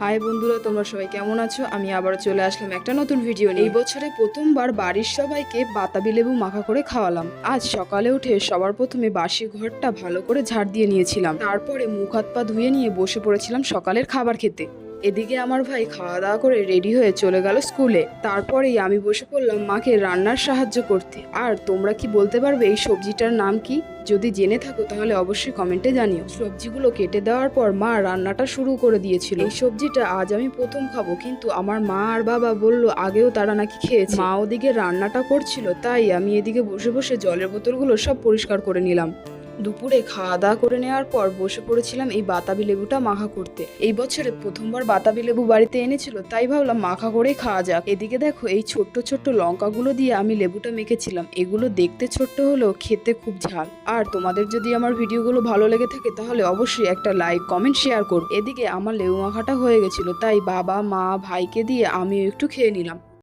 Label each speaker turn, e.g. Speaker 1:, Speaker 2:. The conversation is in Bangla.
Speaker 1: হাই বন্ধুরা, তোমরা সবাই কেমন আছো? আমি আবার চলে আসলাম একটা নতুন ভিডিও নিয়ে। এই বছরে প্রথমবার বাড়ির সবাইকে বাতাবি লেবু মাখা করে খাওয়ালাম। আজ সকালে উঠে সবার প্রথমে বাসি ঘরটা ভালো করে ঝাড় দিয়ে নিয়েছিলাম। তারপরে মুখ হাত পা ধুয়ে নিয়ে বসে পড়েছিলাম সকালের খাবার খেতে। এদিকে আমার ভাই খাওয়া দাওয়া করে রেডি হয়ে চলে গেল স্কুলে। তারপরেই আমি বসে পড়লাম মাকে রান্নার সাহায্য করতে। আর তোমরা কি বলতে পারবে এই সবজিটার নাম কি? যদি জেনে থাকো তাহলে অবশ্যই কমেন্টে জানিও। সবজিগুলো কেটে দেওয়ার পর মা রান্নাটা শুরু করে দিয়েছিল। এই সবজিটা আজ আমি প্রথম খাবো, কিন্তু আমার মা আর বাবা বলল আগেও তারা নাকি খেয়েছে। মা ওদিকে রান্নাটা করছিল, তাই আমি এদিকে বসে বসে জলের বোতলগুলো সব পরিষ্কার করে নিলাম। দুপুরে খাওয়া দাওয়া করে নেওয়ার পর বসে পড়েছিলাম এই বাতাবি লেবুটা মাখা করতে। এই বছরে প্রথমবার বাতাবি লেবু বাড়িতে এনেছিল, তাই ভাবলাম মাখা করেই খাওয়া যাক। এদিকে দেখো, এই ছোট্ট ছোট্ট লঙ্কাগুলো দিয়ে আমি লেবুটা মেখেছিলাম। এগুলো দেখতে ছোট্ট হলেও খেতে খুব ঝাল। আর তোমাদের যদি আমার ভিডিওগুলো ভালো লেগে থাকে তাহলে অবশ্যই একটা লাইক কমেন্ট শেয়ার করো। এদিকে আমার লেবু মাখাটা হয়ে গেছিল, তাই বাবা মা ভাইকে দিয়ে আমিও একটু খেয়ে নিলাম।